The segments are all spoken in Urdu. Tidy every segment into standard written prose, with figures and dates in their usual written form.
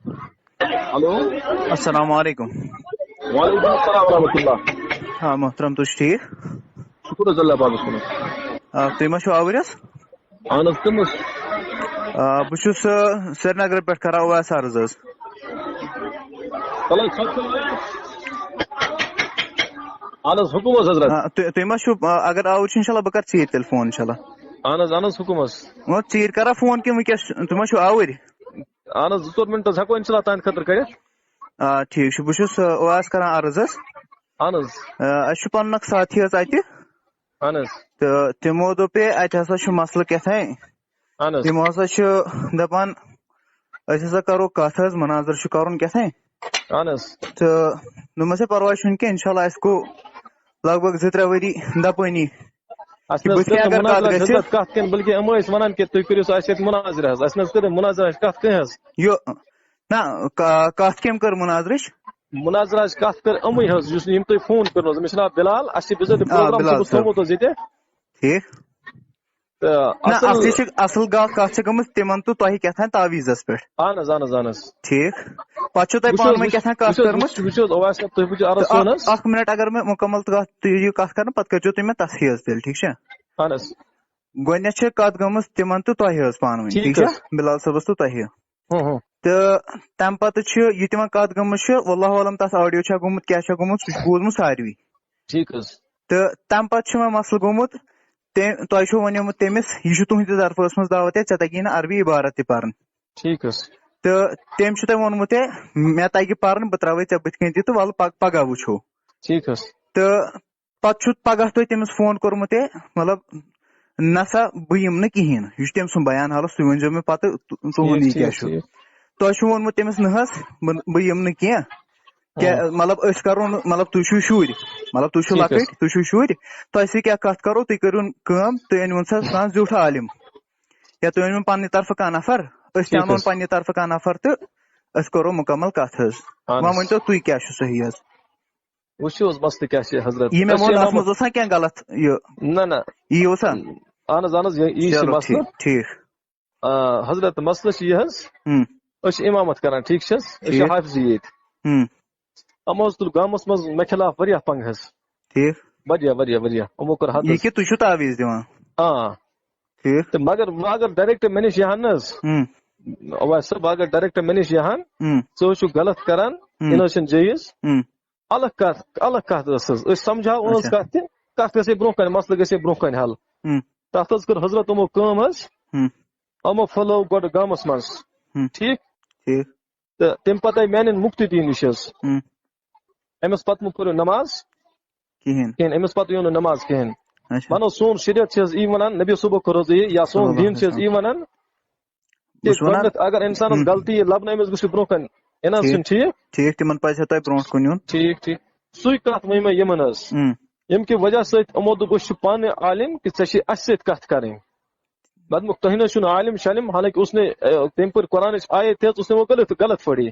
ہلو السلام علیکم. وعلیکم السلام ورحمۃ اللہ. ہاں محترم تُہۍ چھِو ٹھیٖک؟ شکر حظ اللہ پاکس کُن. تُہۍ ما چھِو آوٕرۍ حظ؟ اہن حظ کٔم حظ؟ بہٕ چھُس سرینگرٕ پٮ۪ٹھ کران اویس عرض حظ. اہن حظ حکم حظ حضرت. تُہۍ ما چھِو اگر آوٕرۍ چھِ انشاءاللہ بہٕ کرٕ ژیٖرۍ تیٚلہِ فون انشاءاللہ. اہن حظ حکم حظ. ژیٖرۍ کرا فون کِنہٕ وٕنکیٚس تُہۍ ما چھِو آوٕرۍ؟ اہن حظ 2-4 منٹ حظ ہٮ۪کو انشاءاللہ تہنٛدِ خٲطرٕ کٔرِتھ. ٹھیٖک چھُ. بہٕ چھُس اویس کران عرض حظ. اہن حظ. اَسہِ چھُ پنُن اکھ ساتھی حظ اَتہِ اہن حظ. تہٕ تِمو دوٚپ اَتہِ ہسا چھُ مسلہٕ کیٛاہتانۍ. اہن حظ. تِم ہسا چھِ دپان أسۍ ہسا کرو کتھ حظ مناظر چھُ کرُن کیٛاہتانۍ. اہن حظ. تہٕ دوٚپمس ہے پرواے چھُنہٕ کینٛہہ انشاءاللہ اَسہِ گوٚو لگ بگ 2-3 ؤری دپٲنی اَسہِ نہ حظ کٔر نہٕ مُناظرہ حضرت کتھ کِہینۍ بلکہِ یِم ٲسۍ ونان کہِ تُہۍ کٔرِو سُہ اَسہِ سۭتۍ مُناظرہ حظ. اَسہِ نہ حظ کٔر نہٕ مُناظرہٕچ کتھ کٕہٕنۍ حظ. نہ کتھ کٔمۍ کٔر مُناظرٕچ؟ مُناظرہٕچ کتھ کٔر أمٕے حظ یِم تۄہہِ فون کٔرنو حظ. أمِس چھُ ناو بِلال. اَسہِ چھُ بِذٲتی پروگرام صُبحس تھومُت حظ ییٚتہِ. ٹھیٖک. نہ اصل کتھ چھِ گٔمٕژ تِمن تہٕ تۄہہِ کیٛاہتانۍ تعویٖزس پٮ۪ٹھ. اہن حظ اہن حظ اہن حظ. ٹھیٖک. پتہٕ چھُو تۄہہِ پانہٕ ؤنۍ کیٛاہتانۍ کتھ کٔرمٕژ. وٕچھ حظ اویس صٲب تُہۍ بوٗزِو عرض سون حظ. اکھ منٹ اگر مےٚ مُکمل تُہۍ یِیِو کتھ کرنہٕ پتہٕ کٔرۍزیو تُہۍ مےٚ تصحیح حظ تیٚلہِ ٹھیٖک چھا. اہن حظ. گۄڈٕنیتھ چھِ کتھ گٔمٕژ تِمن تہٕ تۄہہِ حظ پانہٕ ؤنۍ ٹھیٖک چھا بِلال صٲبس تہٕ تۄہہِ. تہٕ تمہِ پتہٕ چھِ یہِ تِمن کتھ گٔمٕژ چھِ واللہ عالم تتھ آڈیو چھا گوٚمُت کیٛاہ چھا گوٚمُت سُہ چھُ بوٗزمُت ساروی. ٹھیٖک حظ. تہٕ تمہِ پتہٕ چھُ وۄنۍ مسلہٕ گوٚمُت تۄہہِ چھُو ونیومُت تٔمِس یہِ چھُ تُہنٛدِ طرفہٕ ٲسمٕژ دعوت ژےٚ تگی نہٕ عربی عبارت تہِ پرٕنۍ. ٹھیٖک حظ. تہٕ تٔمۍ چھُ تۄہہِ ووٚنمُت مےٚ تگہِ پرٕنۍ بہٕ تراوے ژےٚ بٕتھِ کَنۍ تہِ تہٕ وَلہٕ پگہہ وٕچھو. ٹھیٖک حظ. تہٕ پتہٕ چھُ پگہہ تۄہہِ تٔمِس فون کوٚرمُت مطلب نسا بہٕ یِمہٕ نہٕ کِہینۍ. یہِ چھُ تٔمۍ سُنٛد بیان حالس تُہۍ ؤنۍزیو مےٚ پتہٕ تُہُنٛد یہِ کیٛاہ چھُ. تۄہہِ چھُو ووٚنمُت تٔمِس نہ حظ بہٕ یِمہٕ نہٕ کینٛہہ کیٛاہ مطلب أسۍ کرو نہٕ مطلب تُہۍ چھِو شُرۍ مطلب تُہۍ چھِو لۄکٕٹۍ تُہۍ چھِو شُرۍ تۄہہِ سۭتۍ کیٛاہ کتھ کرو تُہۍ کٔرِو کٲم تُہۍ أنۍوُن سا کانٛہہ زیُٹھ عالِم یا تُہۍ أنۍوُن پننہِ طرفہٕ کانٛہہ نفر أسۍ تہِ انہون پننہِ طرفہٕ کانٛہہ نفر تہٕ أسۍ کرو مُکمل کتھ حظ. وۄنۍ ؤنۍتو تُہۍ کیٛاہ چھُ صحیح حظ. وٕچھِو حظ مسلہٕ کیٛاہ چھِ حضرت. یہِ مےٚ ووٚن اتھ منٛز اوس نا کینٛہہ غلط نہ نہ یی اوسا. اہن حظ اہن حظ یی چھُ مسلہٕ. ٹھیٖک. حضرت مسلہٕ چھُ یہِ حظ أسۍ چھِ اِمامت کران ٹھیٖک چھِ حظ. أسۍ چھِ حافظی ییٚتہِ. یِمو حظ تُل گامس منٛز مےٚ خلاف واریاہ پنٛگہٕ حظ. ٹھیٖک. واریاہ واریاہ واریاہ یِمو کوٚر حد. یہِ کہِ تُہۍ چھِو تعویٖز دِوان. ٹھیٖک. تہٕ مگر وۄنۍ اگر ڈایریکٹ مےٚ نِش یِہن نہ حظ اویس صٲب اگر ڈایریکٹ مےٚ نِش یِہن ژٕ حظ چھُکھ غلط کران یہِ نہ حظ چھُنہٕ جٲیِز. الگ کتھ ٲس حظ أسۍ سمجھاو أہٕنٛز کتھ تہِ کتھ گژھِ ہے برونٛہہ کنہِ مسلہٕ گژھِ ہے برونٛہہ کنہِ حل. تتھ حظ کٔر حضرت یِمو کٲم حظ یِمو پھٔہلٲو گۄڈٕ گامس منٛز. ٹھیٖک. تہٕ تمہِ پتہٕ آیہِ میانٮ۪ن مُفتِی نِش حظ. أمِس پتہٕ مہٕ پٔرِو نماز کِہینۍ أمِس پتہٕ یِیو نہٕ نماز کِہینۍ. ونو سون شریعت چھِ حظ یی ونان نبی صُبحُک کوٚر حظ یہِ یا سون دیٖن چھِ حظ یی ونان گۄڈٕنیتھ اگر انسانس غلطی یی لبنہٕ أمِس گژھِ برونٛہہ کنہِ یہِ نہ حظ چھُنہٕ ٹھیٖک. ٹھیٖک تِمن پزِ تۄہہِ برونٛٹھ کُن یُن. ٹھیٖک ٹھیٖک. سُے کتھ ؤنۍ مےٚ یِمن حظ ییٚمہِ کہِ وجہ سۭتۍ یِمو دوٚپ أسۍ چھِ پانہٕ عالِم کہِ ژےٚ چھِ اسہِ سۭتۍ کتھ کرٕنۍ. مےٚ دوٚپمکھ تۄہہِ نہ حظ چھُنہٕ عالِم شالِم حالانکہِ اس نے تٔمۍ پٔر قرآنٕچ آیت تہِ حظ اس نے وہ غلط پڑھی.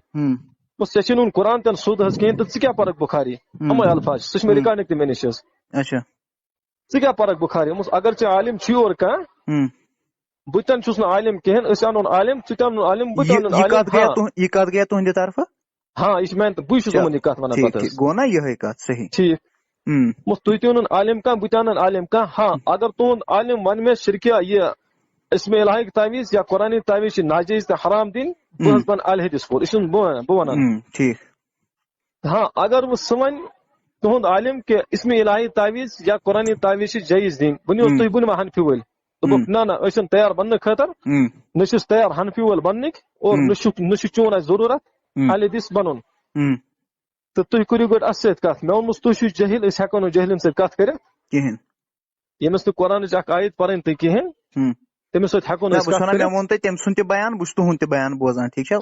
ژےٚ چھُنہٕ ہُن قرآن تہِ نہٕ سیوٚد حظ کِہینۍ تہٕ ژٕ کیٛاہ پرکھ بُخاری یِمے الفاظ سُہ چھُ مےٚ رِکاڈِنٛگ تہِ مےٚ نِش حظ. ژٕ کیٛاہ پرکھ بُخاری اگر ژےٚ عالِم چھُے اور کانٛہہ بہٕ تہِ چھُس نہٕ عالِم کِہینۍ أسۍ انہون عالِم ژٕ تہِ انُن عالِم بہٕ تہِ انُن عالِم. یہِ کتھ گٔیے تُہنٛدِ طرفہٕ. ہاں یہِ چھِ میانہِ بٕے چھُس یِمن یہِ کتھ ونان پتہٕ. گوٚو نا یِہے کتھ صحیح. ٹھیٖک. تُہۍ تہِ اوٚنُن عالِم کانٛہہ بہٕ تہِ انن عالِم کانٛہہ. ہاں اگر تُہُنٛد عالِم ونہِ مےٚ شرکیہ یہِ اسمِ الہٕکۍ تعویٖز یا قرآنٕکۍ تعویٖز چھِ ناجٲیز تہٕ حرام دِنۍ بہٕ حظ بنہٕ اہلِ حدیث پوٚر یہِ چھُس بہٕ ونان. ٹھیٖک. ہاں اگر وۄنۍ سُہ وَنہِ تُہُنٛد عالِم کہِ اسمِ الہی تعویٖز یا قرآنٕکۍ تعویٖز چھِ جٲیز دِنۍ ؤنِو حظ تُہۍ ؤنِو حنفی وٲلۍ دوٚپُکھ نہ نہ أسۍ چھِنہٕ تیار بننہٕ خٲطرٕ نہ چھِ أسۍ تیار حنفی وٲلۍ بننٕکۍ اور نہ چھُ چون اَسہِ ضروٗرت اہلِ حدیث بنُن. تہٕ تُہۍ کٔرِو گۄڈٕ اَتھ سۭتۍ کتھ. مےٚ ووٚنمَس تُہۍ چھِو جٲہِل أسۍ ہٮ۪کو نہٕ جٲہلَن سۭتۍ کتھ کٔرِتھ کِہینۍ. ییٚمِس نہٕ قرآنٕچ اکھ آیت پرٕنۍ تہِ کِہینۍ تٔمِس سۭتۍ ہٮ۪کو نہٕ أسۍ کتھ کٔرِتھ. مےٚ ووٚن تۄہہِ تٔمۍ سُنٛد تہِ بیان بہٕ چھُس تُہُنٛد تہِ بیان بوزان ٹھیٖک چھا.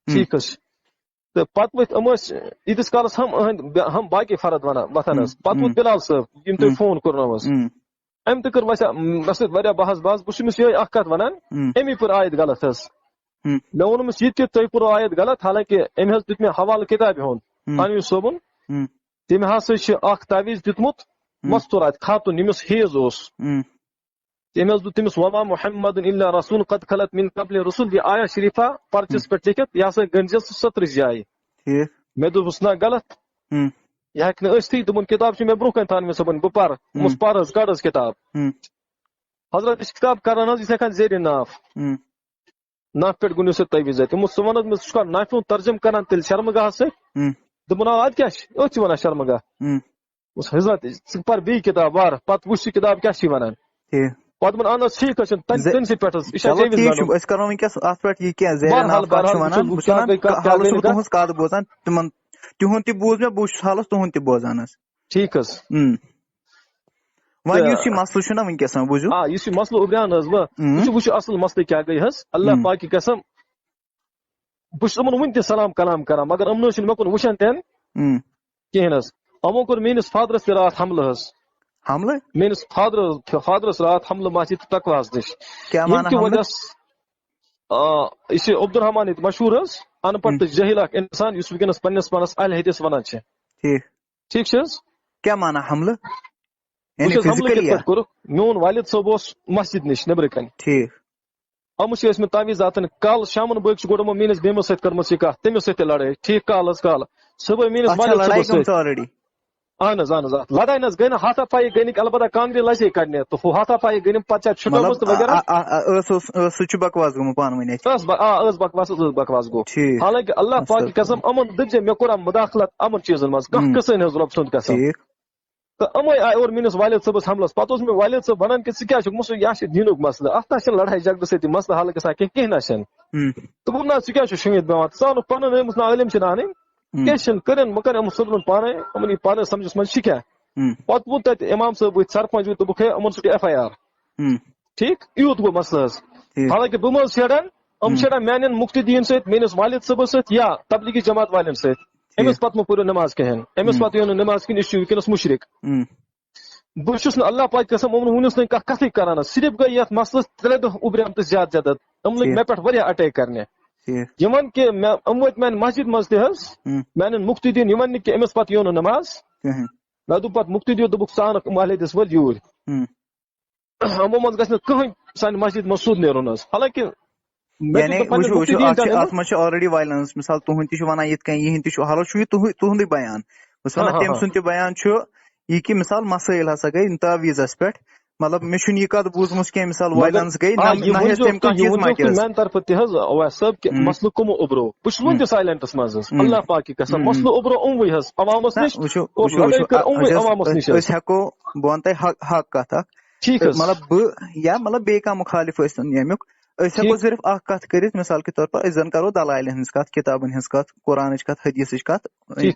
ٹھیٖک حظ چھُ. تہٕ پتہٕ ؤتھۍ یِم ٲسۍ ییٖتِس کالس ہم باقٕے فرد وتھان حظ. پتہٕ ووت بِلال صٲب یِم تۄہہِ فون کوٚرنو حظ أمۍ تہِ کٔر مےٚ سۭتۍ واریاہ بحث بہٕ چھُس أمِس یِہے اکھ کتھ ونان أمی پٔر آیت غلط حظ. مےٚ ووٚن أمِس یہِ تہِ تۄہہِ پوٚرو آیت غلط حالانکہِ أمۍ حظ دیُت مےٚ حوالہٕ کِتابہِ ہُنٛد انوی صٲبُن تٔمۍ ہسا چھِ اکھ تعویٖز دیُتمُت مستوٗرات خاتون ییٚمِس حیض اوس تٔمۍ حظ دوٚپ تٔمِس وما محمد الا رسول قد خلت من قبل رسول یہ آیا شریفہ پرچس پٮ۪ٹھ لیکھِتھ یہِ ہسا گٔنزِ 37 جایہِ مےٚ دوٚپُس نہ غلط یہِ ہیٚکہِ نہٕ ٲسۍتھٕے دوٚپُن کِتاب چھِ مےٚ برونٛہہ کَنہِ تھاونہٕ صٲبن بہٕ پرٕ دوٚپمَس پر حظ کڑ حظ کِتاب حضرت یہِ چھِ کِتاب کران حظ یہِ چھِ ہٮ۪کان زیرِ ناف ناف پٮ۪ٹھ گُنٛڈِو سا تٲویٖز دوٚپمَس ژٕ وَن حظ مےٚ ژٕ چھُکھا نافہِ ہُنٛد ترجُمہٕ کران تیٚلہِ شرمگاہس سۭتۍ دوٚپُن اَدٕ کیٛاہ چھِ أتھۍ چھِ وَنان شرمگاہ حضرت ژٕ پر بیٚیہِ کِتاب وار پتہٕ وٕچھ یہِ کِتاب کیٛاہ چھِ وَنان پتہٕ دوٚپُن اہن حظ ٹھیٖک حظ چھُ تٔمسٕے پٮ۪ٹھ حظ یہِ چھا تِہُنٛد تہِ بوٗز مےٚ بہٕ چھُس حالس تُہُنٛد تہِ بوزان حظ ٹھیٖک حظ وۄنۍ یُس یہِ مسلہٕ چھُنہ وٕنکیٚس بوٗزِو آ یُس یہِ مسلہٕ اُبریان حظ وٕچھو اصل مسلہٕ کیٛاہ گٔے حظ اللہ پاک کی قسم بہٕ چھُس یِمن وُنہِ تہِ سلام کلام کران مگر یِم نہٕ حظ چھِنہٕ مےٚ کُن وٕچھان تہِ نہٕ کِہیٖنۍ حظ یِمو کوٚر میٲنِس فادرس تہِ راتھ حملہٕ حظ میٲنِس فادرس راتھ حملہٕ مسجد تقواہس نِش ییٚمہِ کہِ وجہ یہِ چھُ عبدالرحمان ییٚتہِ مشہوٗر حظ ان پڑھ تہٕ جٲہِل اکھ انسان یُس وٕنکیٚنس پننِس پانس اہلِ حدیث ونان چھِ ٹھیٖک چھِ حظ حملہٕ کِتھ پٲٹھۍ کوٚرُکھ میون والد صٲب اوس مسجد نِش نیبرٕ کنہِ یِم چھِ ٲسمٕتۍ تعویٖزاتن کالہٕ شامن بٲگۍ چھِ گۄڈٕ یِمو میٲنِس بیمس سۭتۍ کٔرمٕژ یہِ کتھ تٔمِس سۭتۍ تہِ لڑٲے ٹھیٖک کال حظ کال صبحٲے میٲنِس والد صٲبس سۭتۍ اہن حظ لڑٲے نہ حظ گٔے نہٕ ہاتھا پایی گٔے نہٕ البتہ کانگرِ لجے کڑنہِ تہٕ ہُہ ہاتھا پایی گٔے نہٕ پتہٕ چھُٹٲومٕژ تہٕ وغیرہ ٲس بکواس گوٚو حالانکہِ اللہ پاک کی قسم یِمن دٔپزِ مےٚ کوٚر مُداخلت یِمن چیٖزن منٛز کانٛہہ قٕصہٕ حظ رۄب سُنٛد قسم تہٕ یِمے آیہِ اور میٲنِس والد صٲبس حملس پتہٕ اوس مےٚ والد صٲب ونان کہِ ژٕ کیٛاہ چھُکھ مےٚ یہِ چھُ دیٖنُک مسلہٕ اتھ نہ چھُنہٕ لڑٲے جگڑٕ سۭتۍ مسلہٕ حل گژھان کیٚنٛہہ نہ چھُنہٕ تہٕ بہٕ نہ ژٕ کیٛاہ چھُکھ شٔنگِتھ بیٚہوان ژٕ ژٕ پنُن أمِس نہ عٲلِم چھِنہٕ انٕنۍ کیٚنٛہہ چھِنہٕ کٔرِنۍ بہٕ کرٕ یِم صُبحن پانے یِمن یی پانے سمجھس منٛز چھِ کیٛاہ پتہٕ ووت تتہِ امام صٲب ؤتھۍ سرپنچ ؤتھۍ دوٚپُکھ ہے یِمن ژھٕٹہِ ایف آی آر ٹھیٖک یوٗت گوٚو مسلہٕ حظ حالانکہِ بہٕ مہ حظ شیران یِم شیران میانٮ۪ن مُفتِدیٖن سۭتۍ میٲنِس والد صٲبس سۭتۍ یا تبلیغی جماعت والٮ۪ن سۭتۍ أمِس پتہٕ مہ پٔرِو نٮ۪ماز کِہینۍ أمِس پتہٕ یِیو نہٕ نٮ۪ماز کِہینۍ یہِ چھُ وٕنکیٚنس مُشرِک بہٕ چھُس نہٕ اللہ پاک قسم یِمن وُنِس نہٕ کانٛہہ کتھٕے کران حظ صرف گٔے یتھ مسلس 3 دۄہ اُبریٚم تہٕ زیادٕ زیادٕ یِم لٔگۍ مےٚ پٮ۪ٹھ واریاہ اٹیک کرنہِ یِمن کہِ یِم وٲتۍ میانہِ مسجد منٛز تہِ حظ میانٮ۪ن مُفتِدیٖن یِمن نہٕ کہِ أمِس پتہٕ یِیو نہٕ نٮ۪ماز مےٚ دوٚپ پتہٕ مُفتِدیٖن دوٚپُکھ ژٕ انکھ اہلِ حدیث وٲلۍ یوٗرۍ یِمو منٛز گژھِ نہٕ کٕہٕنۍ سانہِ مسجد منٛز سیوٚد نیرُن حظ حالانکہِ اتھ منٛز چھِ آلریڈی وایلنس مِثال تُہُنٛد تہِ چھُ ونان یِتھ کٔنۍ یِہِنٛدۍ تہِ چھُ حالس چھُ یہِ تُہُنٛدُے بیان بہٕ چھُس ونان تٔمۍ سُنٛد تہِ بیان چھُ یہِ کہِ مِثال مسٲیل ہسا گٔے تعویٖزس پٮ۪ٹھ مطلب مےٚ چھُنہٕ یہِ کتھ بوٗزمٕژ کینٛہہ مِثال وایلنس گٔے میانہِ طرفہٕ تہِ حظ اویس صٲب کہِ مسلہٕ کٕمو اُبرو بہٕ چھُس وُنہِ تہِ سایلنٹس منٛز حظ اللہ پاک کی قسم مسلہٕ اُبرو یِموٕے حظ عوامس نِش عوامس نِش أسۍ ہٮ۪کو بہٕ ونہٕ تۄہہِ حق کتھ اکھ مطلب بہٕ یا مطلب بیٚیہِ کانٛہہ مُخالِف ٲسۍتن ییٚمیُک أسۍ ہٮ۪کو صرف اکھ کتھ کٔرِتھ مِثال کے طور پر أسۍ زن کرو دلایلن ہٕنٛز کتھ کِتابن ہٕنٛز کتھ قرآنٕچ کتھ حدیٖثٕچ کتھ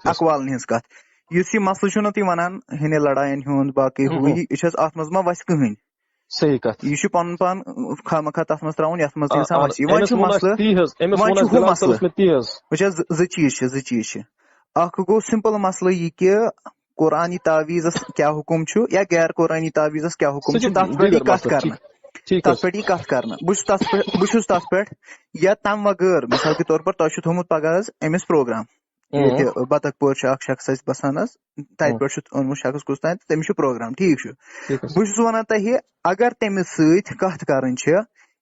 اقوالن ہٕنٛز کتھ یُس یہِ مسلہٕ چھُنہ تُہۍ ونان ہِنہِ لڑاین ہُنٛد باقٕے ہُہ یہِ چھِ حظ اتھ منٛز ما وسہِ کٕہٕنۍ صحیح کتھ یہِ چھُ پنُن پان خامخا تتھ منٛز تراوُن یتھ منٛز انسان وسہِ وۄنۍ چھُ مسلہٕ وٕچھ حظ زٕ چیٖز چھِ اکھ گوٚو سمپل مسلہٕ یہِ کہِ قرآنی تعویٖزس کیٛاہ حُکُم چھُ یا غیر قرآنی تعویٖزس کیٛاہ حُکُم چھُ تتھ پٮ۪ٹھ یی کتھ کرنہٕ بہٕ چھُس تتھ پٮ۪ٹھ یا تمہِ وغٲر مِثال کے طور پر تۄہہِ چھُ تھوٚومُت پگہہ حظ أمِس پروگرام ییٚتہِ بطخ پورِ چھُ اکھ شخص اسہِ بسان حظ تتہِ پٮ۪ٹھ چھُ اوٚنمُت شخص کُس تام تہٕ تٔمِس چھُ پروگرام ٹھیٖک چھُ بہٕ چھُس ونان تۄہہِ اگر تٔمِس سۭتۍ کتھ کرٕنۍ چھِ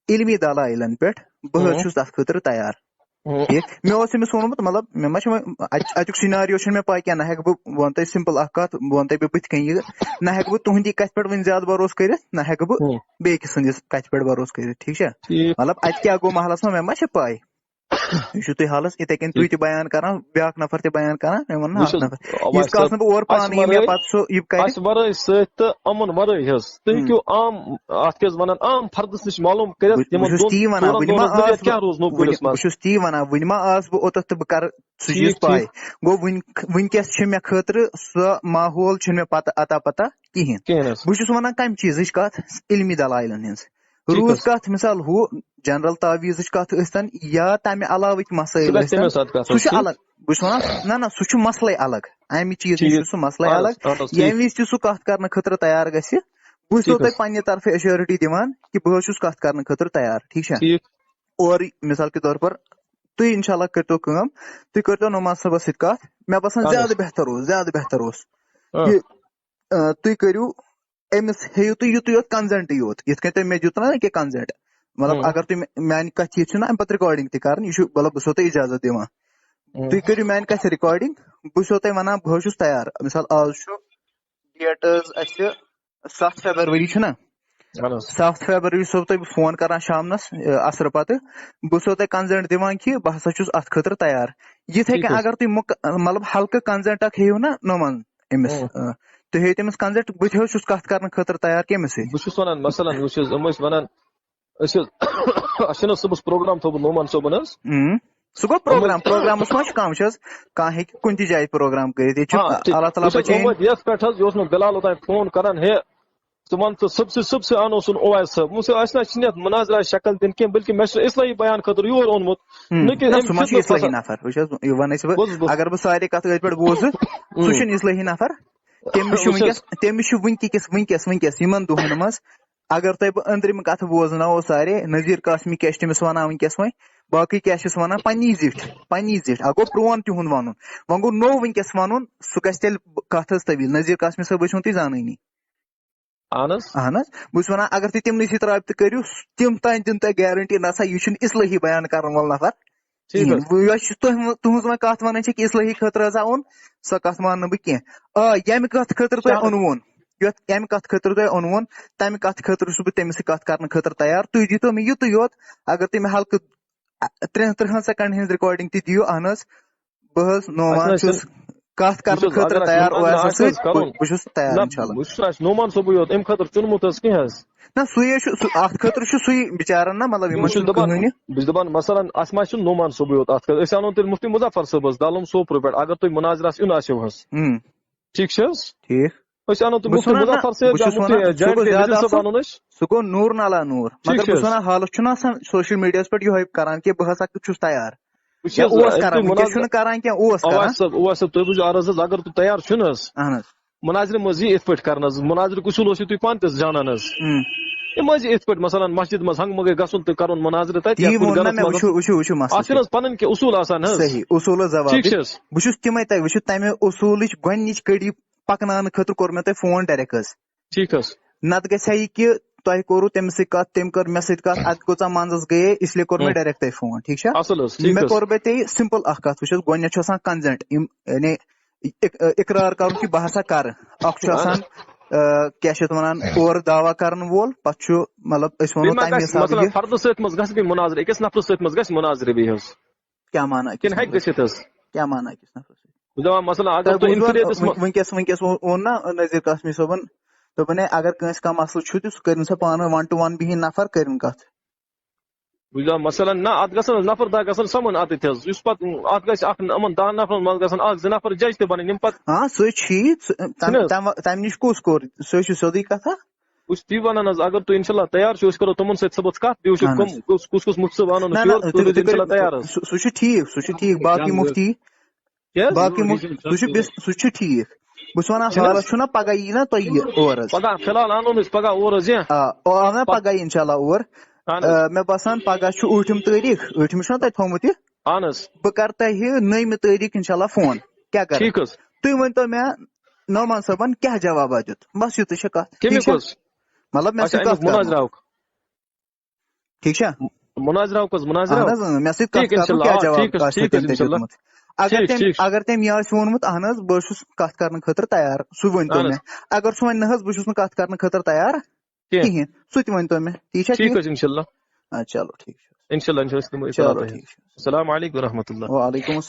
علمی دلایلن پٮ۪ٹھ بہٕ حظ چھُس تتھ خٲطرٕ تیار ٹھیٖک مےٚ اوس أمِس ووٚنمُت مطلب مےٚ ما چھُ اتیُک سِناریو چھُنہٕ مےٚ پاے کینٛہہ نہ ہٮ۪کہٕ بہٕ ونہٕ تۄہہِ سمپل اکھ کتھ بہٕ ونہٕ تۄہہِ بٕتھِ کٔنۍ یہِ نہ ہٮ۪کہٕ بہٕ تُہنٛدی کتھِ پٮ۪ٹھ وۄنۍ زیادٕ بروسہٕ کٔرِتھ نہ ہٮ۪کہٕ بہٕ بیٚیہِ کہِ سٕنٛدِس کتھِ پٮ۪ٹھ بروسہٕ کٔرِتھ ٹھیٖک چھا مطلب اتہِ کیٛاہ گوٚو محلس منٛز مےٚ ما چھِ پاے یہِ چھُو تُہۍ حالس یِتھے کٔنۍ تُہۍ تہِ بیان کران بیاکھ نفر تہِ بیان کران مےٚ ووٚن نہ اکھ نفر ییٖتِس کالس نہٕ بہٕ اورٕ پانہٕ یِمہٕ مےٚ پتہٕ سُہ یہِ کرِ ورٲے سۭتۍ تہٕ یِمن ورٲے حظ تُہۍ ہیٚکِو عام اتھ کیٛاہ ونان عام فردس نِش معلوٗم کٔرِتھ بہٕ چھُس تی ونان وُنہِ ما آس بہٕ اوٚتتھ تہٕ بہٕ کرٕ سُہ چیٖز پاے گوٚو وُنکیٚس چھِ مےٚ خٲطرٕ سۄ ماحول چھُنہٕ مےٚ پتہ اتا پتہ کِہینۍ بہٕ چھُس ونان کمہِ چیٖزٕچ کتھ علمی دلایلن ہٕنٛز روٗز کتھ مِثال ہُہ جنرل تعویٖزٕچ کتھ ٲسۍتن یا تمہِ علاوٕکۍ مسٲیل ٲسۍتن سُہ چھُ الگ بہٕ چھُس ونان نہ سُہ چھُ مسلے الگ امہِ چیٖزٕچ چھُ سُہ مسلے الگ ییٚمہِ وِزِ تہِ سُہ کتھ کرنہٕ خٲطرٕ تیار گژھِ بہٕ چھُسو تۄہہِ پننہِ طرفہٕ ایشورٹی دِوان کہِ بہٕ حظ چھُس کتھ کرنہٕ خٲطرٕ تیار ٹھیٖک چھا اور مثال کے طور پر تُہۍ انشاء اللہ کٔرۍتو کٲم تُہۍ کٔرۍتو نُعمان صٲبس سۭتۍ کتھ مےٚ باسان زیادٕ بہتر اوس کہِ تُہۍ کٔرِو أمِس ہیٚیِو تُہۍ یُتُے یوت کنزنٹٕے یوت یِتھ کٔنۍ تۄہہِ مےٚ دیُت نا کہِ کنزنٹ مطلب اگر تُہۍ میانہِ کتھِ چھِو نا اَمہِ پتہٕ رِکارڈِنگ تہِ کرٕنۍ یہِ چھُ مطلب بہٕ چھُسو تۄہہِ اِجازت دِوان تُہۍ کٔرِو میانہِ کتھِ رِکارڈِنگ بہٕ چھُسو تۄہہِ ونان بہٕ حظ چھُس تیار مِثال آز چھُ ڈیٹ حظ اَسہِ 7 فیبرؤری چھُنا 7 فیبرؤری چھُسو تۄہہِ بہٕ فون کران شامنس عصرٕ پتہٕ بہٕ چھُسو تۄہہِ کنزنٹ دِوان کہِ بہٕ ہسا چھُس اتھ خٲطرٕ تیار یِتھے کٔنۍ اگر تُہۍ مطلب ہلکہٕ کنزنٹ اکھ ہیٚیِو نا نومان أمِس تُہۍ ہیٚیِو تٔمِس کنزنٹ بہٕ تہِ حظ چھُس کتھ کرنہٕ خٲطرٕ تیار کٔمِس سۭتۍ بہٕ چھُس ونان مثلاً وٕچھ حظ یِم ٲسۍ ونان أسۍ حظ اَسہِ چھُنہٕ صُبحس پروگرام تھوٚومُت نومان صٲبن حظ سُہ گوٚو پروگرامس منٛز چھُ کم چھِ حظ کانٛہہ ہیٚکہِ کُنہِ تہِ جایہِ پروگرام کٔرِتھ ییٚتہِ چھُ اللہ تعالیٰ بچٲیِن یتھ پٮ۪ٹھ حظ یہِ اوس مےٚ بِلال اوتانۍ فون کران ہے ژٕ وَن ژٕ صبسٕے آنو سُن اویس صٲب وۄنۍ اَسہِ نہ چھِنہٕ یتھ مُناظرہ شکل دِنۍ کینٛہہ بلکہِ مےٚ چھُ اصلاحی بیان خٲطرٕ یور اوٚنمُت سُہ ما چھُ اصلاحی نفر وٕچھ حظ ونٕے چھِ بہٕ اگر بہٕ سارے کتھ أتھۍ پٮ۪ٹھ بوزٕ سُہ چھُنہٕ اصلاحی نفر تٔمِس چھُ وٕنکیٚس یِمن دۄہن منٛز اگر تۄہہِ بہٕ أنٛدرِمہِ کتھٕ بوزناوو سارے نذیٖر قاسمی کیاہ چھِ تٔمِس ونان وٕنکیٚس وۄنۍ باقٕے کیاہ چھِس ونان پننی زِٹھ اکھ گوٚو پرون تِہُنٛد ونُن وۄنۍ گوٚو نوٚو وٕنکیٚس ونُن سُہ گژھِ تیٚلہِ کتھ حظ طویٖل نذیٖر قاسمی صٲب ٲسۍوُن تُہۍ زانٲنی اہن حظ بہٕ چھُس ونان اگر تُہۍ تِمنٕے سۭتۍ رٲبطہٕ کٔرِو تِم تانۍ دِنۍ تۄہہِ گیرنٹی نسا یہِ چھُنہٕ اصلٲحی بیان کرن وول نفر کِہینۍ یۄس چھِ تُہنٛز وۄنۍ کتھ ونان چھِ کہِ اصلٲحی خٲطرٕ ہسا اوٚن سۄ کتھ ماننہٕ بہٕ کینٛہہ ییٚمہِ کتھ خٲطرٕ تۄہہِ اوٚنوُن ییٚمہِ کتھ خٲطرٕ تۄہہِ اوٚنوُن تمہِ کتھ خٲطرٕ چھُس بہٕ تٔمِس سۭتۍ کتھ کرنہٕ خٲطرٕ تیار تُہۍ دِیٖتو مےٚ یُتُے یوت اگر تُہۍ مےٚ ہلکہٕ 30 سیکنڈ ہٕنٛز رِکارڈِنگ تہِ دِیِو اہن حظ بہٕ حظ نومان چھُس کتھ کرنہٕ خٲطرٕ تیار اویسس سۭتۍ بہٕ چھُس تیار انشاءاللہ نومان صٲبٕے یوت امہِ خٲطرٕ چُنمُت حظ کینٛہہ حظ نہ سُے حظ چھُ اتھ خٲطرٕ چھُ سُے بِچارن نا مطلب یِمن چھُنہٕ کٕہٕنۍ بہٕ چھُس دپان مثلاً اَسہِ ما چھُ نومان صٲبٕے یوت اتھ خٲطرٕ أسۍ انو تیٚلہِ مُفتی مُظفر صٲبس دالم سوپرٕ پٮ۪ٹھ اگر تُہۍ مُناظرس یُن آسیو حظ ٹھیٖک چھِ حظ ٹھیٖک أسۍ انو تُہۍ مُفتی مُظفر صٲب انُن أسۍ سُہ گوٚو نوٗر نالا نوٗر مگر بہٕ چھُس ونان حالس چھُنہٕ آسان سوشل میڈیاہس پٮ۪ٹھ یِہوے کران کہِ بہٕ ہسا چھُس تیار اوس کران وٕنکیٚس چھُنہٕ کران کینٛہہ اوس کران اویس صٲب تُہۍ بوٗزِو عرض حظ اگر تُہۍ تیار چھُنہٕ حظ اہن حظ مُناظرِ منٛز یی یِتھ پٲٹھۍ کرنہٕ حظ مُناظرُک اصوٗل اوسُو تُہۍ پانہٕ تہِ جانان حظ یِم حظ یِتھ پٲٹھۍ مثلاً مسجد منٛز ہنٛگہٕ منٛگے گژھُن تہٕ کرُن مُناظرٕ تتہِ اتھ چھِنہٕ حظ پنٕنۍ کینٛہہ اصوٗل آسان حظ صحیح اصوٗلس ٹھیٖک چھِ حظ بہٕ چھُس تِمے تۄہہِ وٕچھِو تمہِ اصوٗلٕچ گۄڈنِچ کٔڑی پکناونہٕ خٲطرٕ کوٚر مےٚ تۄہہِ فون ڈایریکٹ حظ ٹھیٖک حظ نتہٕ گژھِ ہا یہِ کہِ تۄہہِ کوٚروٕ تٔمِس سۭتۍ کتھ تٔمۍ کٔر مےٚ سۭتۍ کتھ اتہِ کۭژاہ منٛزس گٔیے اس لیے کوٚر مےٚ ڈایریکٹ تۄہہِ فون ٹھیٖک چھا مےٚ کوٚر بیٚیہِ تۄہہِ سمپل اکھ کتھ وٕچھ حظ گۄڈٕنیتھ چھُ آسان کنزنٹ یِم یعنی اقرار کرُن کہِ بہٕ ہسا کرٕ اکھ چھُ آسان کیاہ چھِ اتھ ونان اورٕ دعوا کرن وول پتہٕ چھُ مطلب أسۍ ونو تمہِ حسابہٕ یہِ فردٕ سۭتۍ منٛز گژھِ بیٚیہِ مُناظرٕ أکِس نفرٕ سۭتۍ منٛز گژھِ مُناظرٕ بیٚیہِ حظ کیاہ مانا کِنہٕ ہیٚکہِ گٔژھِتھ حظ کیاہ مانا أکِس نفرس سۭتۍ وٕنکیٚس ووٚن نا نذیٖر قاسمی صٲبن دوٚپُن ہے اگر کٲنٛسہِ کانٛہہ مسلہٕ چھُ تہٕ سُہ کٔرِنۍ سا پانہٕ 1 to 1 بِہِنۍ نفر کٔرِنۍ کتھ مثلاً نہ اتھ گژھن حظ نفر دہ گژھن سمن اتٮ۪تھ حظ یُس پتہٕ اتھ گژھِ اکھ یِمن 10 نفرن منٛز گژھن 1-2 نفر جج تہِ بنٕنۍ یِم پتہٕ سُے چھُی تمہِ نِش کُس کوٚر سُے چھُ سیٚودُے کتھا بہٕ چھُس تی ونان حظ اگر تُہۍ انشاء اللہ تیار چھِو أسۍ کرو تِمن سۭتۍ صُبحس کتھ بیٚیہِ وٕچھو کُس مُفتی صٲب انو تیار حظ سُہ چھُ ٹھیٖک باقٕے مُفتی سُہ چھُ ٹھیٖک بہٕ چھُس ونان حالس چھُنہ پگہہ یی نا تۄہہِ یہِ اور حظ پگہہ فِلحال انو أسۍ پگہہ اور حظ آو نا پگہہ یی انشاء اللہ اور مےٚ باسان پگہہ چھُ 8 تٲریٖخ 8 چھُنہ تۄہہِ تھومُت یہِ اہن حظ بہٕ کرٕ تۄہہِ 9 تٲریٖخ انشاء اللہ فون کیاہ کرٕ ٹھیٖک حظ تُہۍ ؤنۍتو مےٚ نعمان صٲبن کیاہ جوابا دیُت بس یِتُے چھِ کتھ مطلب مےٚ سۭتۍ کتھ مُناظرہُک ٹھیٖک چھا مُناظرہُک حظ اہن حظ مےٚ سۭتۍ کتھ کرنُک کیاہ جواب آسہِ تٔمۍ دیُتمُت اگر تٔمۍ یہِ آسہِ ووٚنمُت اہن حظ بہٕ چھُس کتھ کرنہٕ خٲطرٕ تیار سُہ ؤنۍتو مےٚ اگر سُہ ونہِ نہ حظ بہٕ چھُس نہٕ کتھ کرنہٕ خٲطرٕ تیار کِہینۍ سُہ تہِ ؤنۍتو مےٚ ٹھیٖک چھا چلو ٹھیٖک چھُ چلو ٹھیٖک چھُ السلام علیکم ورحمۃ اللہ وعلیکم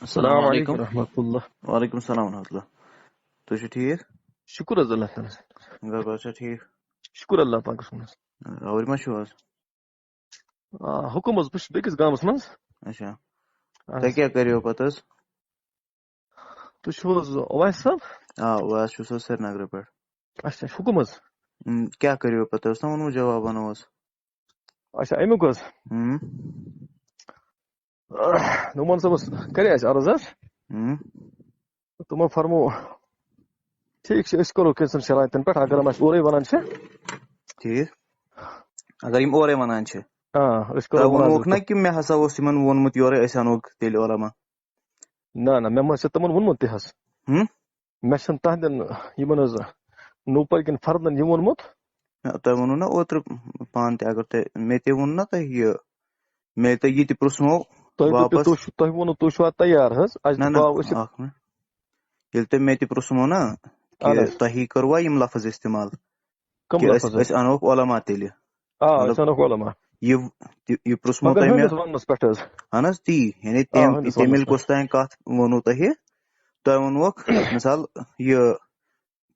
السلام علیکم ورحمۃ اللہ وعلیکم السلام ورحمۃ اللہ تُہۍ چھِو ٹھیٖک شُکُر حظ اللہ تعالیٰ گرٕ بار چھا ٹھیٖک شُکُر اللہ پاکس کُن آوٕرۍ ما چھِو حظ حُکُم حظ بہٕ چھُس بیٚکِس گامس منٛز اچھا تۄہہِ کیاہ کٔرِو پتہٕ حظ تُہۍ چھِو حظ اویس صٲب اویس چھُس حظ سرینگرٕ پٮ۪ٹھ اچھا حُکُم حظ کیاہ کٔرِو پتہٕ اوس نا ووٚنمُت جواب ونو حظ اچھا امیُک حظ نعمان صٲبس کرے اَسہِ عرض حظ تِمو فرمو ٹھیٖک چھُ أسۍ کرو کینٛژن شرایطن پٮ۪ٹھ اگر یِم اَسہِ اورے ونان چھِ ٹھیٖک اگر یِم اورے ونان چھِ أسۍ کرو ووٚنوُکھ نا کہِ مےٚ ہسا اوس یِمن ووٚنمُت یورے أسۍ انوکھ تیٚلہِ علما نہ مےٚ ما چھُ تِمن ووٚنمُت تہِ حظ مےٚ چھُنہٕ تہنٛدٮ۪ن یِمن حظ نوٚو پٔرکٮ۪ن فردن یہِ ووٚنمُت. تۄہہِ ووٚنوٕ نا اوترٕ پانہٕ تہِ اگر تۄہہِ مےٚ تہِ ووٚن نا تۄہہِ یہِ مےٚ تۄہہِ یہِ تہِ پرٛژھمو واپس. تۄہہِ ووٚنوٕ تُہۍ چھُوا تیار حظ نہ نہ اکھ مِنٹ ییٚلہِ تۄہہِ مےٚ تہِ پرٛژھمو نا کہِ تۄہی کٔروا یِم لفظ استعمال کہِ أسۍ انہوکھ علما تیٚلہِ یہِ پرٛژھمو تۄہہِ مےٚ اہن حظ تی یعنی تَمِل کُس تانۍ کتھ ووٚنوٕ تۄہہِ تۄہہِ ووٚنوُکھ مِثال یہِ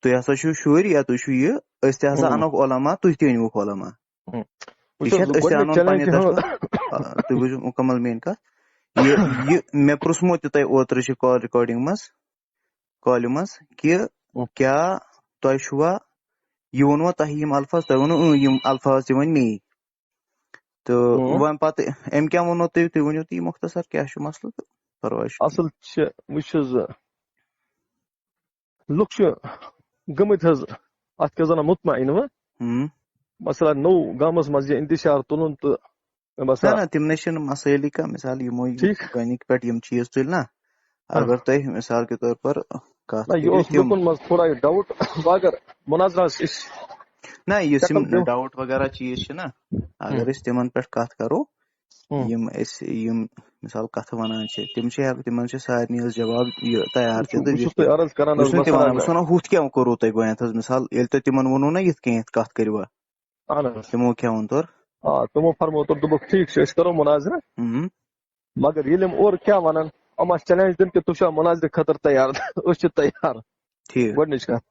تُہۍ ہسا چھِو شُرۍ یا تُہۍ چھِو یہِ أسۍ تہِ ہسا انہوکھ علما تُہۍ تہِ أنۍوُکھ علما ٹھیٖک چھا أسۍ تہِ انہون پننہِ طرفہٕ تُہۍ بوٗزِو مُکمل میٲنۍ کتھ یہِ مےٚ پرٛژھمو تہِ تۄہہِ اوترٕچہِ کال رِکاڈِنگ منٛز کالہِ منٛز کہِ کیاہ تۄہہِ چھُوا یہِ ووٚنوا تۄہہِ یِم الفاظ تۄہہِ ووٚنوٕ یِم الفاظ تہِ ؤنۍ مے تہٕ وۄنۍ پتہٕ أمۍ کیاہ ووٚنو تُہۍ ؤنِو تی مختصر کیاہ چھُ مسلہٕ تہٕ پرواے چھُ اصل چھِ وٕچھ حظ لُکھ چھِ گٔمٕتۍ حظ اتھ کیاہ زنان مطمعین وۄنۍ مثلاً نوٚو گامس منٛز یہِ انتشار تُلُن تہٕ نہ تِمنٕے چھِنہٕ مسٲیلٕے کانٛہہ مِثال یِمو گۄڈنِکۍ پٮ۪ٹھ یِم چیٖز تُلۍ نا اگر تۄہہِ مثال کے طور پر کتھ لُکن منٛز تھوڑا یہِ ڈاوُٹ اگر مُناظرس نہ یُس یِم ڈاوُٹ وغیرہ چیٖز چھِ نا اگر أسۍ تِمن پٮ۪ٹھ کتھ کرو یِم أسۍ یِم مثال کتھٕ ونان چھِ تِم چھِ تِمن چھِ سارنٕے حظ جواب یہِ تیار تہِ تہٕ بہٕ چھُس تہِ ونان بہٕ چھُس ونان ہُتھ کیاہ کوٚروٕ تۄہہِ گۄڈنیتھ حظ مِثال ییٚلہِ تۄہہِ تِمن ووٚنوٕ نا یِتھ کٔنۍ کتھ کٔروا تِمو کیاہ ووٚن تورٕ تِمو فرمو تورٕ دوٚپُکھ ٹھیٖک چھُ أسۍ کرو مُناظرٕ مگر ییٚلہِ یِم اورٕ کیاہ ونان یِم آسہِ چیلینج دِنۍ کہِ تُہۍ چھِوا مُناظرٕ خٲطرٕ تیار أسۍ چھِ تیار گۄڈنِچ کتھ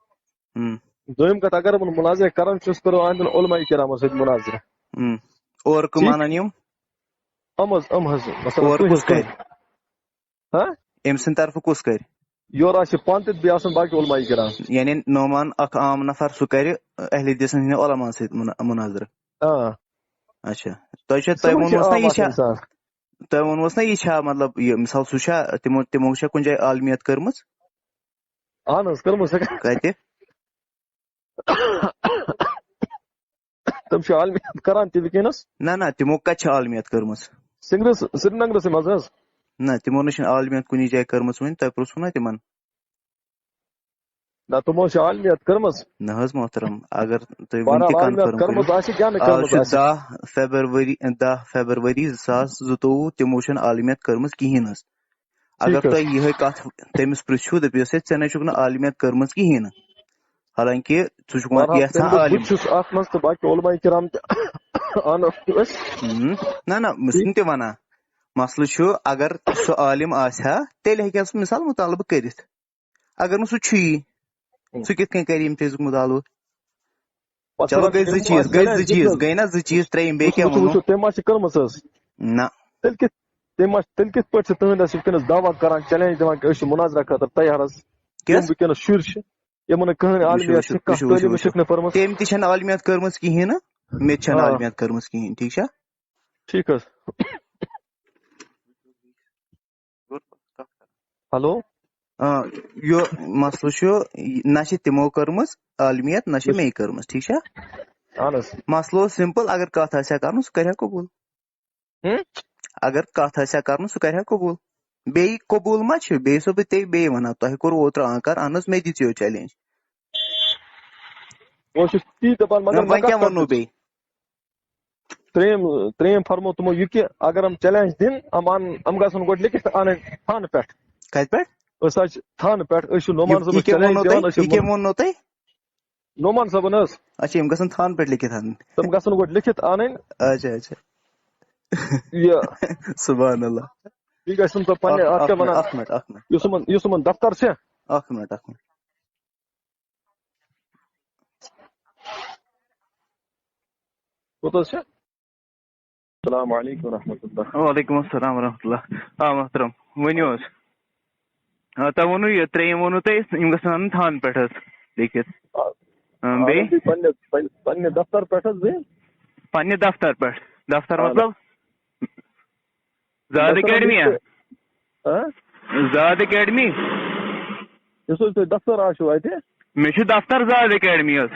دوٚیِم کتھ اگر بہٕ مُناظرٕ کران چھُس کرو أہٕنٛدٮ۪ن علماء کرامو سۭتۍ مُناظرٕ اور کٕم انن یِم أمۍ سٕنٛدِ طرفہٕ کُس کرِ یورٕ آسہِ پانہٕ تہِ بیٚیہِ آسن باقٕے علماء کرام یعنی نومان اکھ عام نفر سُہ کرِ اہلِ حدیثن ہٕنٛدٮ۪ن علماءن سۭتۍ مُناظرٕ اچھا تۄہہِ ووٚنوُس نا یہِ چھا تۄہہِ ووٚنوُس نا یہِ چھا مطلب یہِ مِثال سُہ چھا تِمو چھا کُنہِ جایہِ عالمیت کٔرمٕژ اہن حظ کٔرمٕژ کتہِ تِم چھِ عالمیت کران تہِ وٕنکیٚنس نہ تِمو کتہِ چھِ عالمیت کٔرمٕژ سرینگرسٕے منٛز حظ نہ تِمو نہ چھِنہٕ عالمیت کُنی جایہِ کٔرمٕژ وۄنۍ تۄہہِ پرٛژھوُ نا تِمن نہ تِمو چھِ عالمیت کٔرمٕژ نہ حظ محترم اگر تُہۍ وُنہِ تہِ کنفٲرٕم کٔرِو آز چھُ 10 فیبرؤری 2022 تِمو چھنہٕ عالمیت کٔرمٕژ کِہینۍ حظ اگر تۄہہِ یِہے کتھ تٔمِس پرٛژھِو دٔپِو ژےٚ نَے چھُکھ نہٕ عالمیت کٔرمٕژ کِہینۍ نہٕ حالانکہِ ژٕ چھُکھ یژھان عالم نہ بہٕ چھُس نہٕ تہِ ونان مسلہٕ چھُ اگر سُہ عالم آسہِ ہا تیٚلہِ ہیٚکہِ ہا سُہ مِثال مُطالبہٕ کٔرِتھ اگر نہٕ سُہ چھُیی سُہ کِتھ کٔنۍ کرِ یِم چیٖزُک مُطالبہٕ چلو گٔے زٕ چیٖز گٔے نا زٕ چیٖز ترٛیٚیِم بیٚیہِ کیاہ ووٚنوٕ نہ تیٚلہِ کِتھ پٲٹھۍ چھِ تُہنٛدِس وٕنکیٚنس دعوا کران چیلینج دِوان کہِ أسۍ چھِ مُناظرہ خٲطرٕ تیار حظ وٕنکیٚنس شُرۍ چھِ یِمن نہٕ کٕہٕنۍ عالمیت تٔمۍ تہِ چھنہٕ عالمیت کٔرمٕژ کِہینۍ نہٕ مےٚ تہِ چھنہٕ عالمیت کٔرمٕژ کِہینۍ ٹھیٖک چھا ٹھیٖک حظ ہیلو یہِ مسلہٕ چھُ نہ چھِ تِمو کٔرمٕژ عالمیت نہ چھِ مے کٔرمٕژ ٹھیٖک چھا مسلہٕ اوس سمپل اگر کتھ آسہِ ہا کرُن سُہ کرِ ہا قبوٗل اگر کتھ آسہِ ہا کرُن سُہ کرِ ہا قبوٗل بیٚیہِ قبوٗل ما چھُ بیٚیہِ چھُسو بہٕ ژےٚ بیٚیہِ ونان تۄہہِ کوٚر اوترٕ آنکار اہن حظ مےٚ دِژیو چیلینج وۄنۍ کیاہ ووٚنوٕ بیٚیہِ ترٛیٚیِم فرمو تِمو یہِ کہِ اگر یِم چیلینج دِنۍ یِم گژھن گۄڈٕ لیکھِتھ اَنٕنۍ تھانہٕ پٮ۪ٹھ کتہِ پٮ۪ٹھ أسۍ حظ چھِ تھانہٕ پٮ۪ٹھ أسۍ چھِ نعمان صٲبس نعمان صٲبن حظ اچھا یِم گژھن تھانہٕ پٮ۪ٹھ لیکھِتھ اَنٕنۍ تِم گژھن گۄڈٕ لیکھِتھ اَنٕنۍ اچھا سبحان اللہ یہِ گژھِ تِم پننہِ اَتھ کیاہ وَنان یُس یِمن دفتر چھِ اکھ مِنٹ کوٚت حظ چھِ السلام علیکم ورحمۃ اللہ وعلیکم السلام ورحمۃ اللہ محترم ؤنِو حظ تۄہہِ ووٚنوٕ یہِ ترٛیٚیِم ووٚنوٕ تۄہہِ یِم گژھن اَنٕنۍ تھانہٕ پٮ۪ٹھ حظ لیکھِتھ بیٚیہِ پننہِ دفتر پٮ۪ٹھ حظ بیٚیہِ پننہِ دفتر پٮ۪ٹھ دفتر مطلب زاد اکیڈمی زاد اکیڈمی یُس حظ تۄہہِ دفتر آسیو اَتہِ مےٚ چھُ دفتر زاد اکیڈمی حظ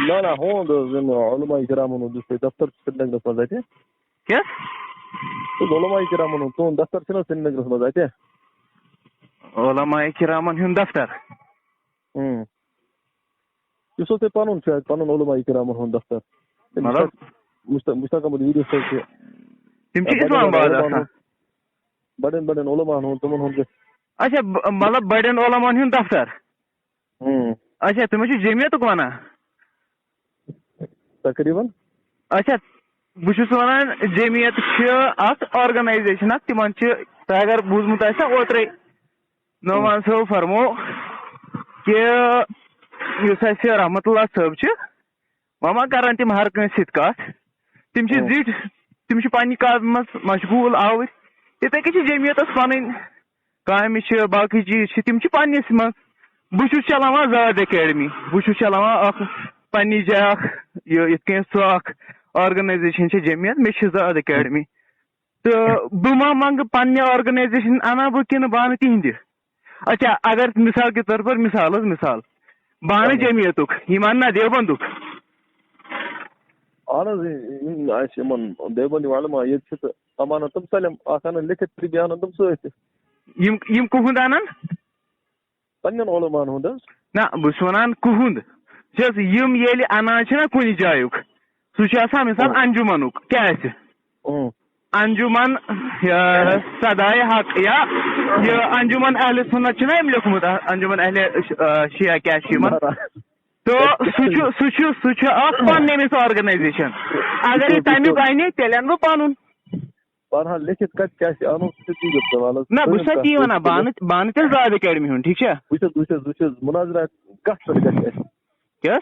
نہ ہُہُنٛد حظ علماء کرامن ہُنٛد یُس تۄہہِ دفتر چھُ سرینگرس منٛز اَتہِ کیٛاہ علماء کرامن ہُنٛد تُہُنٛد دفتر چھُنہ سرینگرس منٛز اَتہِ علماء کرامن ہُنٛد دفتر. یُس تۄہہِ پَنُن چھُ اَتہِ پَنُن علماء کرامن ہُنٛد دفتر. مطلب مشتاق احمد ویٖڈیو صٲب چھُ. تِم چھِ اِسلام آباد آسان. بڑٮ۪ن بڑٮ۪ن علماءن ہُنٛد تِمن ہُنٛد. اچھا مطلب بڑٮ۪ن علماءن ہُنٛد دفتر. اچھا تُہۍ ما چھِو جمعیتُک وَنان؟ تقریٖباً. اچھا بہٕ چھُس وَنان جمعیت چھِ اکھ آرگنایزیشن اکھ تِمن چھِ تۄہہِ اگر بوٗزمُت آسہِ نا اوترے نعمان صٲب فرمو کہِ یُس اَسہِ رحمت اللہ صٲب چھِ وۄنۍ ما کران تِم ہر کٲنٛسہِ سۭتۍ کتھ تِم چھِ زِٹھۍ تِم چھِ پننہِ کامہِ منٛز مشغوٗل آوٕرۍ یِتھٕے کٔنۍ چھِ جمعیتس پنٕنۍ کامہِ چھِ باقٕے چیٖز چھِ تِم چھِ پننِس منٛز. بہٕ چھُس چلاوان زاد اکیڈمی بہٕ چھُس چلاوان اکھ پننہِ جایہِ اکھ یِتھ کٔنۍ سُہ اکھ آرگنایزیشن چھِ جمعیت مےٚ چھِ زاد اکیڈمی تہٕ بہٕ ما منگہٕ پننہِ آرگنایزیشن انہا بہٕ کِنہٕ بہٕ انہٕ تِہنٛدِ. اچھا اگر مثال کے طور پر مثال حظ مثال بہٕ انہٕ جمعیتُک یِم انہٕ نا دیوبندُک. اہن حظ اَسہِ یِمن دیوبندی علما ییٚتہِ چھِ تہٕ تِم انن تِم سٲلِم اکھ انن لیکھِتھ بیٚیہِ انن تِم سۭتۍ. یِم کُہُنٛد انن؟ پننٮ۪ن علماہن ہُنٛد حظ. نہ بہٕ چھُس وَنان کُہُنٛد وٕچھ حظ یِم ییٚلہِ انان چھِنہ کُنہِ جایُک سُہ چھُ آسان مثال انجُمنُک کیٛاہ آسہِ انجُمن سدائے حق یا یہ انجُمن اہل سنت چھُنہ أمۍ لیوٚکھمُت انجُمن اہل شیا کیٛاہ چھِ یِمن تہٕ سُہ چھُ اکھ پنٕنۍ آرگنایزیشن اگر یہِ تمیُک انہِ تیٚلہِ انہٕ بہٕ پنُن. لیکھِتھ کتہِ کیٛاہ چھِ انُن نہ بہٕ چھُسا تی وَنان بہٕ انہٕ تیٚلہِ زاد اکیڈمی ہُنٛد ٹھیٖک چھا. وٕچھ حظ مُناظرا کتھ پٮ۪ٹھ گژھِ اَسہِ کیٛاہ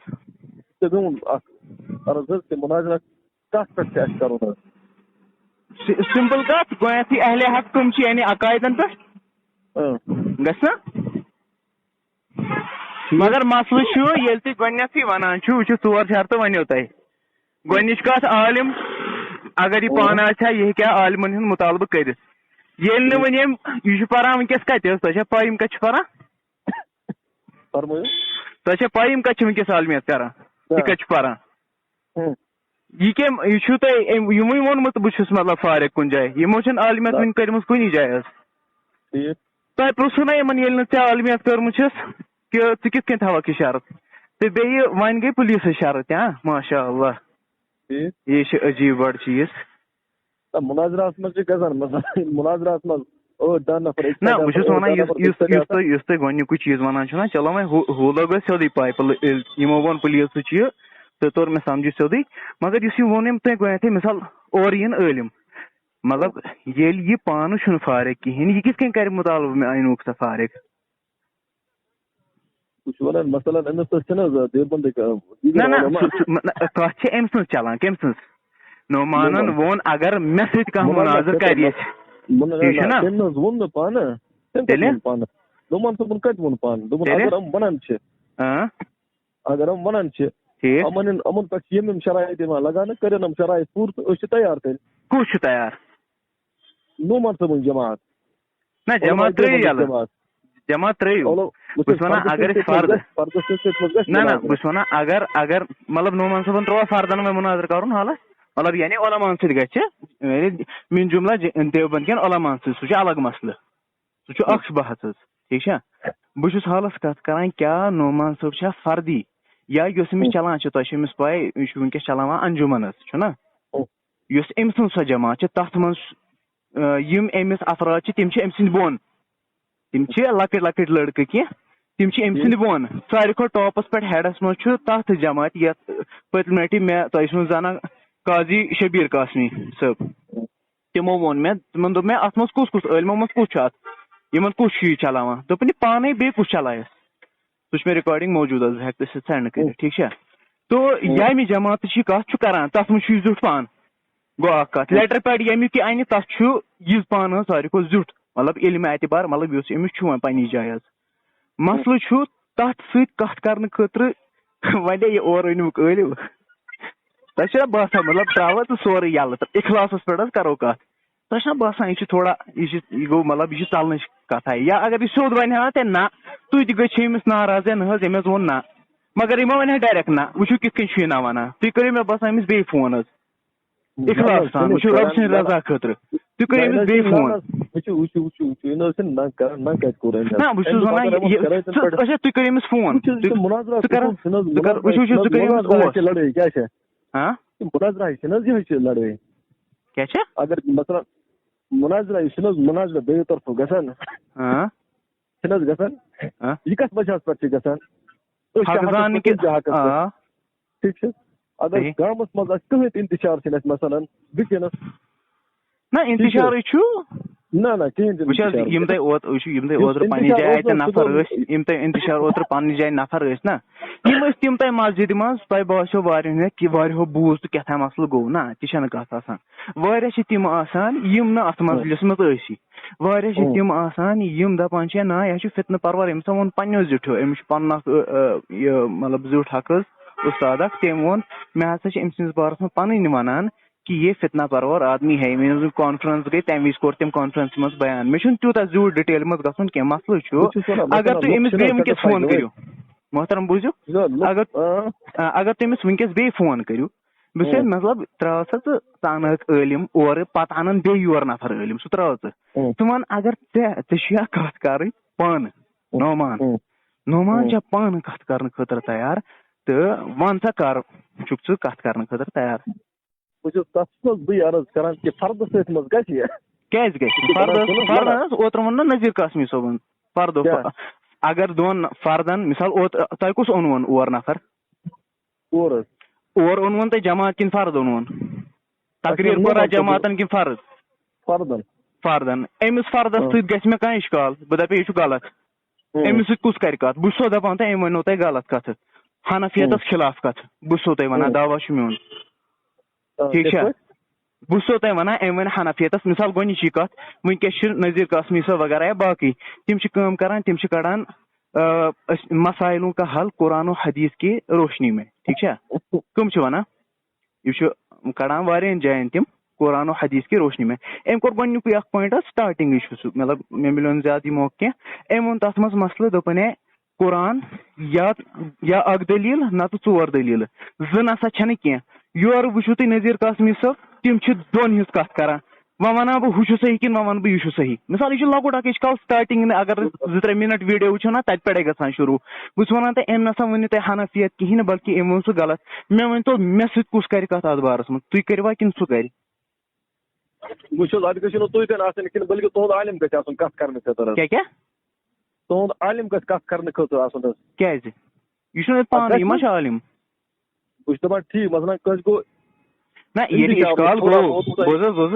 حظ اکھ عرض حظ کہِ مُناظرا کتھ پٮ۪ٹھ چھُ اَسہِ کرُن حظ. سمپل کتھ گۄڈٕنیتھٕے اہلِ حق کٕم چھِ یعنی عقایدن پٮ۪ٹھ گژھِ نا. مگر مسلہٕ چھُ ییٚلہِ تُہۍ گۄڈٕنیتھٕے وَنان چھِو وٕچھِو 4 شرطہٕ وَنیو تۄہہِ گۄڈٕنِچ کتھ عالِم اگر یہِ پانہٕ آسہِ ہا یہِ ہیٚکہِ ہا عالمن ہُنٛد مُطالبہٕ کٔرِتھ ییٚلہِ نہٕ وۄنۍ یہِ چھُ پران وٕنکیٚس کتہِ حظ تۄہہِ چھا پاے یِم کتہِ چھِ پران؟ تۄہہِ چھا پاے یِم کتہِ چھِ وٕنکیٚس عالمیت کران یہِ کتہِ چھُ پران؟ یہِ چھُو تۄہہِ یِموٕے ووٚنمُت بہٕ چھُس مطلب فارغ کُنہِ جایہِ یِمو چھنہٕ عالمیت وُنہِ کٔرمٕژ کُنی جایہِ حظ. تۄہہِ پرٛژھوٗ نا یِمن ییٚلہِ نہٕ ژےٚ عالمیت کٔرمٕژ چھَس کہِ ژٕ کِتھ کٔنۍ تھاوکھ یہِ شرط تہٕ بیٚیہِ وۄنۍ گٔے پُلیٖسٕچ شرط تہِ ماشاء اللہ یہِ چھِ عجیٖب بڑٕ چیٖز. مُناظراہس منٛز چھِ گژھان مُناظراہس منٛز نہ بہٕ چھُس وَنان یُس تُہۍ گۄڈٕنیُکُے چیٖز وَنان چھُو نا چلو وۄنۍ ہُہ لوٚگ اَسہِ سیوٚدُے پاے یِمو ووٚن پُلیٖسٕچ یہِ تہٕ توٚر مےٚ سمجھی سیوٚدُے مگر یُس یہِ ووٚن أمۍ تۄہہِ گۄڈٕنیتھٕے مِثال اورٕ یِن عٲلِم مطلب ییٚلہِ یہِ پانہٕ چھُنہٕ فارغ کِہینۍ یہِ کِتھ کٔنۍ کرِ مُطالبہٕ مےٚ اَنوُکھ ژٕ فارغ. نہ نہ کتھ چھِ أمۍ سٕنٛز چلان کٔمۍ سٕنٛز نعمانن ووٚن اگر مےٚ سۭتۍ کانٛہہ مُناظر کرِ ییٚتہِ ٹھیٖک چھُ نا اگر یِم ونان چھِ یِمن پٮ۪ٹھ چھِ یِم شرایط یِوان لگاونہٕ کٔرِنۍ یِم شرایط پوٗرٕ تہٕ أسۍ چھِ تیار تیٚلہِ. کُس چھُ تیار؟ نعمان صٲبٕنۍ جماعت. نہ جماعت ترٲیِو یَلہٕ جماعت ترٲیِو بہٕ چھُس وَنان اگر أسۍ فردٕ نہ نہ بہٕ چھُس وَنان اگر مطلب نعمان صٲبن ترٛووا فردن وۄنۍ مُناظر کرُن حالس مطلب یعنی علماہن سۭتۍ گژھِ مِن جملہ دیوبند کٮ۪ن علماہن سۭتۍ سُہ چھُ الگ مسلہٕ سُہ چھُ اکھ بحث حظ ٹھیٖک چھا. بہٕ چھُس حالس کتھ کران کیٛاہ نعمان صٲب چھا فردی یا یۄس أمِس چلان چھِ تۄہہِ چھِ أمِس پاے یہِ چھُ وٕنکیٚس چلاوان انجُمن حظ چھُنہ یۄس أمۍ سٕنٛز سۄ جماعت چھِ تتھ منٛز یِم أمِس افراد چھِ تِم چھِ أمۍ سٕنٛدۍ بۄن تِم چھِ لۄکٕٹۍ لۄکٕٹۍ لڑکہٕ کینٛہہ تِم چھِ أمۍ سٕنٛدۍ بۄن ساروی کھۄتہٕ ٹاپس پٮ۪ٹھ ہیڈس منٛز چھُ تتھ جماعت یتھ پٔتمہِ لٹہِ مےٚ تۄہہِ چھُو زانان قاضی شبیٖر قاسمی صٲب تِمو ووٚن مےٚ تِمن دوٚپ مےٚ اتھ منٛز کُس عٲلمو منٛز کُس چھُ اتھ یِمن کُس چھُ یہِ چلاوان دوٚپُن یہِ پانے بیٚیہِ کُس چلایس سُہ چھُ مےٚ رِکاڈِنگ موٗجوٗد حظ ہٮ۪کہٕ ژےٚ سۭتۍ سینڈ کٔرِتھ ٹھیٖک چھا. تو ییٚمہِ جماعتٕچ یہِ کتھ چھُ کران تتھ منٛز چھُ یہِ زیُٹھ پان گوٚو اکھ کتھ لیٹر پیڈ ییٚمیُک یہِ انہِ تتھ چھُ یہِ پان حظ ساروی کھۄتہٕ زیُٹھ مطلب علمِ اعتبار مطلب یُس أمِس چھُ وۄنۍ پننہِ جایہِ حظ مسلہٕ چھُ تتھ سۭتۍ کتھ کرنہٕ خٲطرٕ وۄنۍ یہِ اورٕ أنۍمُک عٲلِم تۄہہِ چھُنہ باسان مطلب تراوان ژٕ سورُے یَلہٕ تہٕ اخلاصس پٮ۪ٹھ حظ کرو کتھ تۄہہِ چھُنہ باسان یہِ چھُ تھوڑا یہِ گوٚو مطلب یہِ چھِ ژلنٕچ کتھا یا اگر یہِ سیوٚد ونہِ ہا تیٚلہِ نہ تُہۍ تہِ گٔژھِو أمِس ناراض ہے نہ حظ أمۍ حظ ووٚن نہ مگر یہِ ما ونہِ ہا ڈایریکٹ نہ وٕچھِو کِتھ کٔنۍ چھُ یہِ نہ ونان تُہۍ کٔرِو مےٚ باسان أمِس بیٚیہِ فون حظ اخلاص سان وٕچھِو رۄب سٕنٛدِ رضا خٲطرٕ تُہۍ کٔرِو أمِس بیٚیہِ فون. نہ بہٕ چھُس وَنان اچھا تُہۍ کٔرِو أمِس فون وٕچھِو ژٕ کٔرِو أمِس مناظرہ یہِ چھِنہٕ حظ یِہے چھِ لڑٲے کیٛاہ چھِ اگر مثلاً مناظرہ یہِ چھِنہٕ حظ مناظرہ بیٚیہِ طرفہٕ گژھان چھِنہٕ حظ گژھان یہِ کتھ وجہس پٮ۪ٹھ چھِ گژھان ٹھیک چھِ اگر گامس منٛز آسہِ کٕہۭنۍ تہِ انتشار چھِنہٕ اَسہِ مثلاً وٕنکیٚنس نہ انتشارٕے چھُ نہ کِہیٖنۍ تہِ وٕچھ حظ یِم تۄہہِ اوترٕ پننہِ جایہِ اَتہِ نفر ٲسۍ یِم تۄہہِ انتشار اوترٕ پننہِ جایہِ نفر ٲسۍ نا یِم ٲسۍ تِم تۄہہِ مسجدِ منٛز تۄہہِ باسیو واریاہو کہِ واریاہو بوٗز تہٕ کیٛاہ تام مسلہٕ گوٚو نا تہِ چھَنہٕ کتھ آسان واریاہ چھِ تِم آسان یِم نہٕ اتھ مجلِسس منٛز ٲسی واریاہ چھِ تِم آسان یِم دپان چھِ نا یہِ چھُ فتنہٕ پرور أمۍ ہسا ووٚن پننیو زِٹھیو أمِس چھُ پنُن اکھ یہِ مطلب زیُٹھ اکھ حظ اُستاد اکھ تٔمۍ ووٚن مےٚ ہسا چھِ أمۍ سٕنٛدِس بارس منٛز پنٕنۍ ونان کہ یہ فتنہ پرور آدمی ہے ییٚمہِ وِزِ کانفرنس گٔے تمہِ وِزِ کوٚر تٔمۍ کانفرنسہِ منٛز بیان مےٚ چھُنہٕ تیوٗتاہ زیوٗٹھ ڈِٹیل منٛز گژھُن کینٛہہ مسلہٕ چھُ اگر تُہۍ أمِس بیٚیہِ وٕنکیٚس فون کٔرِو محترم بوٗزِو اگر تُہۍ أمِس وٕنکیٚس بیٚیہِ فون کٔرِو بہٕ چھُس مطلب ترٛاو سا ژٕ انکھ عٲلِم اورٕ پتہٕ انن بیٚیہِ یورٕ نفر عٲلِم سُہ ترٛاو ژٕ ژٕ وَن اگر ژےٚ چھُ یا کتھ کرٕنۍ پانہٕ نومان چھا پانہٕ کتھ کرنہٕ خٲطرٕ تیار تہٕ وَن سا کر چھُکھ ژٕ کتھ کرنہٕ خٲطرٕ تیار بہٕ چھُس تتھ چھُس بٕے عرض کران کہِ فردٕ سۭتۍ منٛز گژھِ یہِ کیٛازِ گژھِ فردٕ حظ اوترٕ ووٚن نا نذیٖر قاسمی صٲبن فردٕ اگر دۄن فردن مثال اوترٕ تۄہہِ کُس اوٚنوُن اور نفر اور اوٚنوُن تۄہہِ جماعت کِنہٕ فرد اوٚنوُن تقریٖر کوٚرا جماعتن کِنہٕ فردن أمِس فردس سۭتۍ گژھِ مےٚ کانٛہہ اِشکال بہٕ دپہٕ یہِ چھُ غلط أمِس سۭتۍ کُس کرِ کتھ بہٕ چھُسو دپان تۄہہِ أمۍ ؤنو تۄہہِ غلط کتھٕ حنفیتس خلاف کتھ بہٕ چھُسو تۄہہِ ونان دعوا چھُ میون ٹھیٖک چھا بہٕ چھُسو تۄہہِ ونان أمۍ وَنہِ حنفیتس مثال گۄڈنِچی کتھ وٕنکیٚس چھِ نذیٖر قاسمی صٲب وغیرہ یا باقٕے تِم چھِ کٲم کران تِم چھِ کڑان مسائلوں کا حل قرآن و حدیث کی روشنی میں ٹھیک چھا کٕم چھِ ونان یہِ چھُ کڑان واریاہن جاین تِم قرآن و حدیث کی روشنی میں أمۍ کوٚر گۄڈنیُکُے اکھ پویِنٹ حظ سٹارٹنگٕے چھُ سُہ مطلب مےٚ مِلیو نہٕ زیادٕ یہِ موقعہٕ کینٛہہ أمۍ ووٚن تتھ منٛز مسلہٕ دوٚپُن ہے قرآن یا اکھ دٔلیٖل نتہٕ ژور دٔلیٖلہٕ زٕ نسا چھنہٕ کینٛہہ یورٕ وٕچھِو تُہۍ نذیٖر قاسمی صٲب تِم چھِ دۄن ہِنٛز کتھ کران وۄنۍ ونہٕ بہٕ ہُہ چھُ صحیح کِنہٕ وۄنۍ ونہٕ بہٕ یہِ چھُ صحیح مثال یہِ چھُ لۄکُٹ اکھ اِشکال سٹارٹنگ اگر 2-3 مِنٹ ویٖڈیو وٕچھو نا تتہِ پٮ۪ٹھے گژھان شروٗع بہٕ چھُس ونان تۄہہِ أمۍ نسا ؤنِو تۄہہِ حنفیت کِہینۍ نہٕ بلکہِ أمۍ ووٚن سُہ غلط مےٚ ؤنۍتو مےٚ سۭتۍ کُس کرِ کتھ اتھ بارس منٛز تُہۍ کٔروا کِنہٕ سُہ کرِ وٕچھ حظ اَتھ گژھِ نہٕ تُہۍ تہِ آسٕنۍ کِنہٕ بٔلکہِ تُہُنٛد عالِم گژھِ آسُن کتھ کرنہٕ خٲطرٕ کیٛاہ تُہُنٛد عالِم گژھِ کتھ کرنہٕ خٲطرٕ آسُن حظ کیٛازِ یہِ چھُنہٕ پانہٕ یہِ ما چھُ عالِم بہٕ چھُس دپان ٹھیٖک مثلاً کٲنٛسہِ گوٚو نہ ییٚلہِ اِشکال گوٚو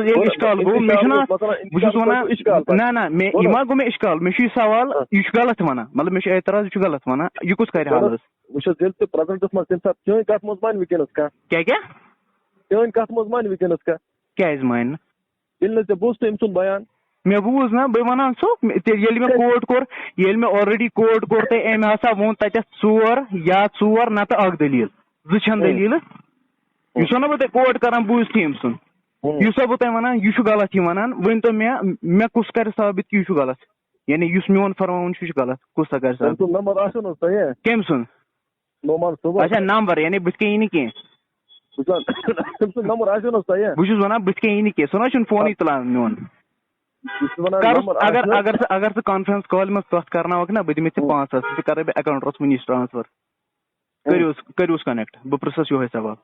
ییٚلہِ اِشکال گوٚو مےٚ چھُنہ بہٕ چھُس ونان نہ مےٚ یہِ ما گوٚو مےٚ اِشکال مےٚ چھُ یہِ سوال یہِ چھُ غلط ونان مطلب مےٚ چھُ اعتراض یہِ چھُ غلط ونان یہِ کُس کرِ حل حظ وٕچھ حظ ییٚلہِ تہِ پریزنٹس منٛز تمہِ ساتہٕ چٲنۍ کتھ منٛز مانہِ وٕنکیٚنس کانٛہہ چٲنۍ کتھ منٛز مانہِ وٕنکیٚنس کانٛہہ کیٛازِ مانہِ نہٕ ییٚلہِ نہٕ ژےٚ بوٗزتھٕ أمۍ سُنٛد بیان مےٚ بوٗز نا بہٕ ونان سُہ ییٚلہِ مےٚ کوٹ کوٚر ییٚلہِ مےٚ آلریڈی کوٹ کوٚر تہٕ أمۍ ہسا ووٚن تتٮ۪تھ ژور نتہٕ اکھ دٔلیٖل زٕ چھنہٕ دٔلیٖلہٕ یہِ چھُسو نا بہٕ تۄہہِ کوٹ کران بوٗزتھٕے أمۍ سُنٛد یُسو بہٕ تۄہہِ ونان یہِ چھُ غلط یہِ ونان ؤنۍتو مےٚ کُس کرِ ثٲبت کہِ یہِ چھُ غلط یعنی یُس میون فرماوُن چھُ یہِ چھُ غلط کُس سا کرِ ثٲبت کٔمۍ سُنٛد اچھا نمبر یعنی بٕتھِ کَنۍ یی نہٕ کینٛہہ بہٕ چھُس ونان بٕتھِ کَنۍ یی نہٕ کینٛہہ سُہ نہ چھُنہٕ فونٕے تُلان میون اگر ژٕ کانفرنس کالہِ منٛز کتھ کرناوکھ نا بہٕ دِمے ژےٚ 5,000 سُہ تہِ کرے بہٕ اکاونٹس وٕنِس ٹرانسفر کٔرۍوُس کنیکٹ بہٕ پرژھس یِہوے سوال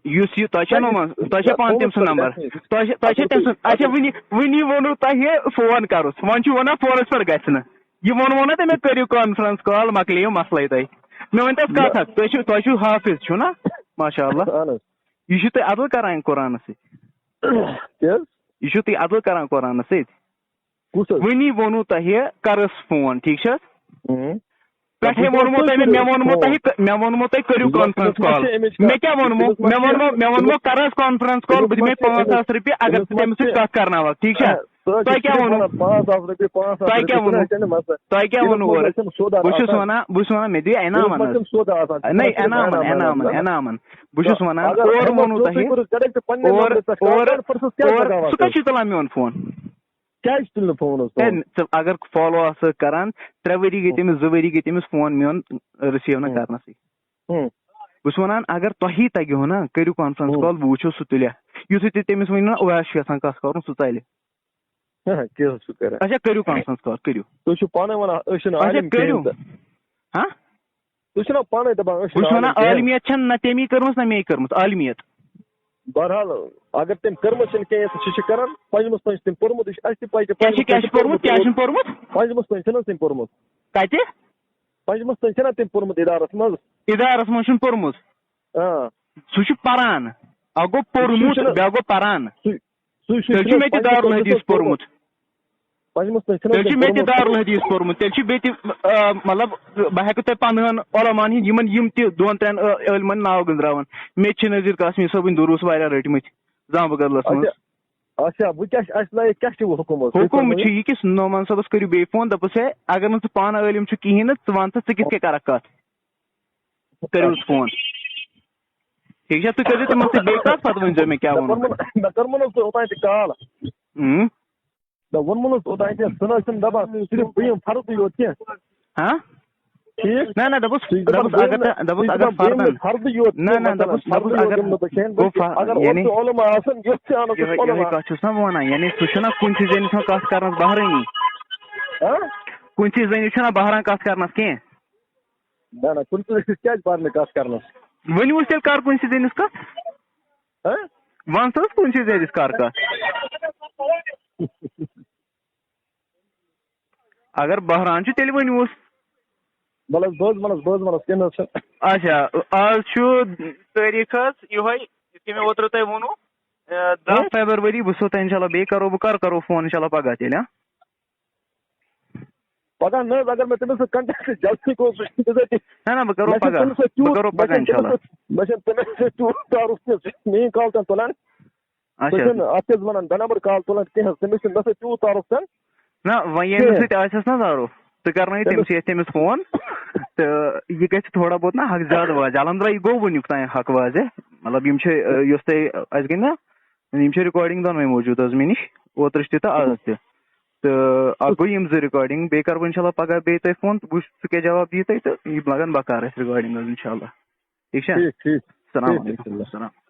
یُس یہِ تۄہہِ چھا تۄہہِ چھا پانہٕ تٔمۍ سُنٛد نمبر تۄہہِ چھا تٔمۍ سُنٛد اچھا وٕنی ووٚنوٕ تۄہہِ فون کرُس وۄنۍ چھُو ونان فونس پٮ۪ٹھ گژھِ نہٕ یہِ ووٚنوٕ نا تۄہہِ مےٚ کٔرِو کانفرنس کال مۄکلیو مسلے تۄہہِ مےٚ ؤنۍتو کتھ اکھ تۄہہِ چھُو حافظ چھُو نا ماشاء اللہ یہِ چھُو تُہۍ ادل کران قرآنس سۭتۍ یہِ چھُو تُہۍ ادل کران قرآنس سۭتۍ وٕنی ووٚنوٕ تۄہہِ کرس فون ٹھیٖک چھا پٮ۪ٹھے ووٚنمو تۄہہِ مےٚ ووٚنمو تۄہہِ کٔرِو کانفرنس کال مےٚ کیٛاہ ووٚنمو مےٚ ووٚنمو کر حظ کانفرنس کال بہٕ دِمے 5,000 رۄپیہِ اگر ژٕ تٔمِس سۭتۍ کتھ کرناوکھ ٹھیٖک چھا تۄہہِ کیٛاہ ووٚنوٕ بہٕ چھُس ونان مےٚ دِیِو انعامن انعامن بہٕ چھُس ونان اورٕ ووٚنوٕ تۄہہِ سُہ کتہِ چھُ تُلان میون فون ژٕ اگر فالو آسہٕ کران 3 ؤری گٔے تٔمِس 2 ؤری گٔے تٔمِس فون میون رِسیٖو نہٕ کرنسٕے بہٕ چھُس وَنان اگر تۄہی تگیو نا کٔرِو کانفرنس کال بہٕ وٕچھو سُہ تُلیا یُتھُے تُہۍ تٔمِس ؤنِو نا اویس چھُ یژھان کتھ کرُن سُہ ژلہِ کیٛاہ حظ چھُ کران اچھا کٔرِو کانفرنس کال کٔرِو تُہۍ چھِو پانے ونان أسۍ چھِنہٕ اچھا عالِم کٔرِو کِہیٖنۍ تہٕ ہاں تُہۍ چھِو نا پانے دپان أسۍ بہٕ چھُس چھِنہٕ وَنان عالِم کِہیٖنۍ عالمیت چھَنہٕ نہ تٔمی کٔرمٕژ نہ مے کٔرمٕژ عالمیت بہرحال اگر تٔمۍ کٔرمٕژ چھَنہٕ کینٛہہ تہٕ سُہ چھُ کران پنٛجمس تانۍ چھُ تٔمۍ پوٚرمُت یہِ چھُ اَسہِ تہِ پَے کیٛاہ چھُ پوٚرمُت کیٛاہ چھُنہٕ پوٚرمُت پنٛجمس تانۍ چھُنہٕ حظ تٔمۍ پوٚرمُت کتہِ پنٛجمس تانۍ چھُنہ تٔمۍ پوٚرمُت اِدارس منٛز اِدارس منٛز چھُنہٕ پوٚرمُت سُہ چھُ پران اکھ گوٚو پوٚرمُت بیٛاکھ گوٚو پران تیٚلہِ چھُ مےٚ تہِ دارالحدیٖث پوٚرمُت پنٛجمس تانۍ تیٚلہِ چھُ مےٚ تہِ چھُنہ دارالحدیٖث پوٚرمُت تیٚلہِ چھُ بیٚیہِ تہِ مطلب بہٕ ہٮ۪کہٕ تۄہہِ 15 علماہن ہِنٛدۍ یِم تہِ 2-3 عٲلمن ناو گٔنٛزراوان مےٚ تہِ چھِ نذیٖر قاسمی صٲبٕنۍ دروٗس واریاہ رٔٹمٕتۍ زامبہٕ کدلس منٛز اچھا وۄنۍ کیٛاہ چھُ اَسہِ لایق کیٛاہ چھُ حُکُم حُکُم چھُ یہِ کہِ نعمان صٲبس کٔرِو بیٚیہِ فون دپُس ہے اگر نہٕ ژٕ پانہٕ عٲلِم چھُ کِہیٖنۍ نہٕ ژٕ وَن تہٕ ژٕ کِتھ کٔنۍ کرکھ کتھ کٔرِوُس فون ٹھیٖک چھا تُہۍ کٔرۍزیو تِمن سۭتۍ بیٚیہِ کتھ پتہٕ ؤنۍزیو مےٚ کیٛاہ ووٚنُکھ مےٚ کٔرمو حظ اوتانۍ تہِ کال مےٚ ووٚنمو حظ اوتانۍ تہِ ژٕ نہ حظ چھُنہٕ دپان صرف بہٕ یِم فردٕے یوت کینٛہہ ہاں ٹھیٖک نہ دپُس اگر فردن فردٕے یوت نہ دپُس اگر یعنی علما آسان یُتھ تہِ اَنو یِہوٚے کتھ چھُس نا بہٕ وَنان یعنی سُہ چھُنہ کُنتھٕے زٔنِس منٛز کتھ کرنس بہرٲنی کُنتھٕے زٔنِس چھُنہ بہران کتھ کرنس کینٛہہ نہ نہ کُنہِ تہِ کیٛازِ بہر مےٚ کتھ کرنس ؤنِوُس تیٚلہِ کر کُنسٕے زٔنِس کتھ وَن سا حظ کُنسٕے زٔنِس کر کتھ اگر بہران چھُ تیٚلہِ ؤنِوُس وَلہٕ حظ بہٕ حظ وَنس کیٚنٛہہ نہ حظ چھُنہٕ اچھا آز چھُ تٲریٖخ حظ یِہوٚے یِتھ کٔنۍ مےٚ اوترٕ تۄہہِ ووٚنوُ 10 فیبرؤری بہٕ چھُسو تۄہہِ انشاء اللہ بیٚیہِ کر کرو فون انشاء اللہ پگاہ تیٚلہِ پگاہ نہ حظ اگر مےٚ تٔمِس سۭتۍ کنٹیکٹ جلدی گوٚو نہ بہٕ کرو پگاہ انشاء اللہ مےٚ چھُنہٕ تٔمِس سۭتۍ تیوٗت تعارُف کیٚنٛہہ میٛٲنۍ کال چھَنہٕ تُلان اچھا اَتھ کیٛاہ حظ وَنان بےٚ نمبر کال تُلان کیٚنٛہہ حظ تٔمِس چھُنہٕ مےٚ سۭتۍ تیوٗت تعارُف تہِ نہ وۄنۍ ییٚمِس سۭتۍ آسٮ۪س نا تعارُف ژٕ کرنٲیِو تٔمسٕے اَتھِ تٔمِس فون تہٕ یہِ گژھِ تھوڑا بہت نا حق زیادٕ واضح الحمدُاللہ یہِ گوٚو وٕنیُک تام حق واضح مطلب یِم چھِ یۄس تۄہہِ اَسہِ گٔے نا یِم چھِ رِکاڈِنٛگ دۄنوَے موٗجوٗد حظ مےٚ نِش اوترٕچ تہِ تہٕ آز تہِ تہٕ اکھ گوٚو یِم 2 رِکاڈِنٛگ بیٚیہِ کرٕ بہٕ انشاء اللہ پگاہ بیٚیہِ تۄہہِ فون بہٕ وٕچھٕ ژٕ کیٛاہ جواب دِیہِ تۄہہِ تہٕ یِم لگن بکار اَسہِ رِکاڈِنٛگ حظ انشاء اللہ ٹھیٖک چھا ٹھیٖک السلام علیکم